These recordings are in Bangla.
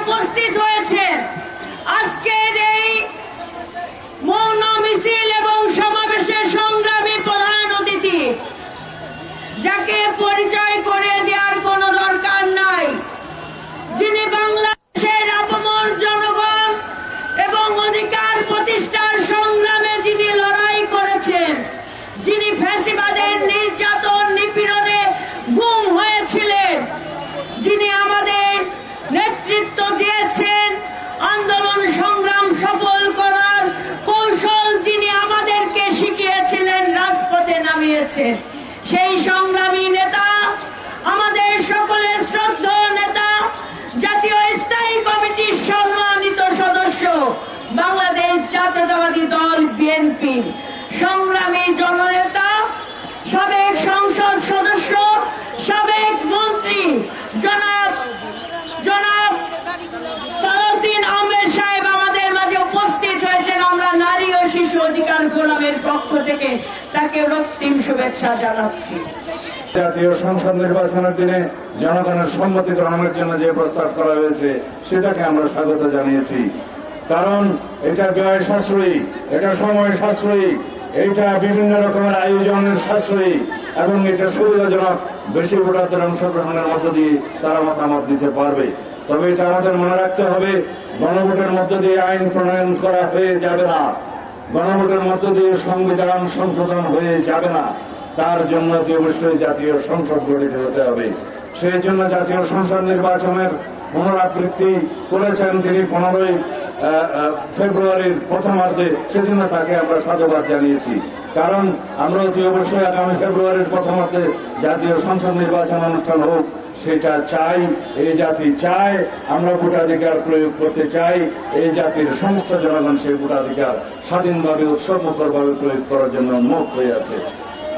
উপস্থিত হয়েছেন আজকের এই মৌন মিছিল এবং সমাবেশের সংগ্রামী প্রধান অতিথি, যাকে পরিচয় করে দেওয়ার কোনো দরকার নাই, যিনি বাংলাদেশের আপামর জনগণ এবং অধিকার প্রতিষ্ঠার সংগ্রামে যিনি লড়াই করেছেন, যিনি ফ্যাসিবাদের নির্যাতন নিপীড়নে গুম হয়েছিলেন, যিনি আমাদের নেতৃত্ব দিয়েছেন আন্দোলন সংগ্রাম সফল করার কৌশল, যিনি আমাদেরকে শিখিয়েছিলেন, রাজপথে নামিয়েছেন, সেই সংগ্রামী নেতা, আমাদের সকলের শ্রদ্ধেয় নেতা, জাতীয় স্থায়ী কমিটির সম্মানিত সদস্য, বাংলাদেশ জাতীয়তাবাদী দল বিএনপি সংগ্রামী জননেতা, সাবেক সংসদ সদস্য, সাবেক মন্ত্রী জনাব সালাউদ্দিন আহমেদ সাহেব আমাদের মাঝে উপস্থিত হয়েছেন। আমরা নারী ও শিশু অধিকার ফোরামের পক্ষ থেকে তাকে রক্তিম শুভেচ্ছা জানাচ্ছি। জাতীয় সংসদ নির্বাচনের দিনে জনগণের সম্মতি গ্রহণের জন্য যে প্রস্তাব করা হয়েছে সেটাকে আমরা স্বাগত জানিয়েছি, কারণ এটা ব্যয় সাশ্রয়ী, এটা সময় সাশ্রয়ী, এটা বিভিন্ন রকমের আয়োজনের সাশ্রয়ী এবং এটা সুবিধাজনক। বেশি ভোটারদের অংশগ্রহণের মধ্য দিয়ে তারা মতামত দিতে পারবে। তবে এটা আমাদের মনে রাখতে হবে, গণভোটের মধ্য দিয়ে আইন প্রণয়ন করা হয়ে যাবে না, গণভোটের মধ্য দিয়ে সংবিধান সংশোধন হয়ে যাবে না। তার জন্য অবশ্যই জাতীয় সংসদ গঠিত হতে হবে। সেই জন্য জাতীয় সংসদ নির্বাচনের পুনরাবৃত্তি করেছেন তিনি 15 ফেব্রুয়ারির প্রথমার্ধে। সেজন্য তাকে আমরা সাধুবাদ জানিয়েছি, কারণ আমরা অতি অবশ্যই আগামী ফেব্রুয়ারির প্রথমার্ধে জাতীয় সংসদ নির্বাচন অনুষ্ঠান হোক, সেটা চাই। এই জাতি চায়, আমরা ভোটাধিকার প্রয়োগ করতে চাই। এই জাতির সমস্ত জনগণ সেই ভোটাধিকার স্বাধীনভাবে উৎসবমুখরভাবে প্রয়োগ করার জন্য উন্মুখ হয়ে আছে।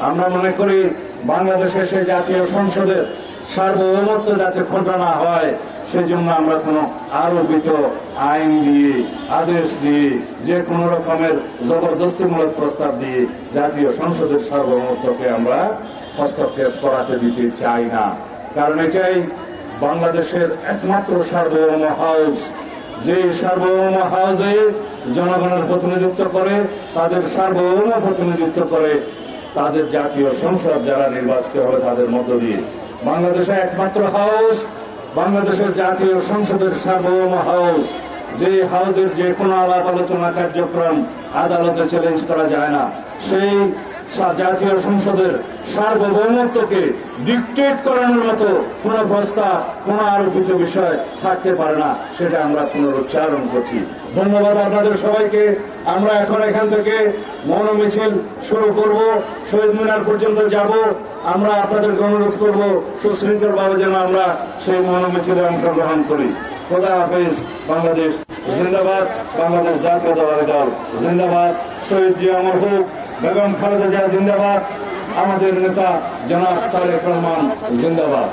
আমরা মনে করি বাংলাদেশে সেই জাতীয় সংসদের সার্বভৌমত্ব যাতে খোঁটা না হয়, সেই জন্য আমরা কোনো আরোপিত আইন দিয়ে, আদেশ দিয়ে, যে কোনো রকমের জবরদস্তিমূলক প্রস্তাব দিয়ে জাতীয় সংসদের সার্বভৌমত্বকে আমরা হস্তক্ষেপ করাতে দিতে চাই না। কারণ এটাই বাংলাদেশের একমাত্র সার্বভৌম হাউস, যে সার্বভৌম হাউসে জনগণের প্রতিনিধিত্ব করে, তাদের সার্বভৌম প্রতিনিধিত্ব করে তাদের জাতীয় সংসদ যারা নির্বাচিত হবে তাদের মধ্য দিয়ে। বাংলাদেশে একমাত্র হাউস, বাংলাদেশের জাতীয় সংসদের সার্বভৌম হাউস, যে হাউসের যে কোনো আলাপ আলোচনা কার্যক্রম আদালতে চ্যালেঞ্জ করা যায় না। সেই জাতীয় সংসদের সার্বভৌমত্বকে ডিকটেট করানোর মতো কোন প্রস্তাব, কোন আরোপিত বিষয় থাকতে পারে না, সেটা আমরা পুনরুচ্চারণ করছি। ধন্যবাদ আপনাদের সবাইকে। আমরা এখন এখান থেকে মৌন মিছিল শুরু করব, শহীদ মিনার পর্যন্ত যাব। আমরা আপনাদেরকে অনুরোধ করব সুশৃঙ্খলভাবে যেন আমরা সেই মৌন মিছিলে অংশগ্রহণ করি। খোদা হাফেজ। বাংলাদেশ জিন্দাবাদ, বাংলাদেশ জাতীয়তাবাদী দল জিন্দাবাদ, শহীদ জিয়া অমর হোক, বেগম খালেদা জিয়া জিন্দাবাদ, আমাদের নেতা জনাব তারেক রহমান জিন্দাবাদ।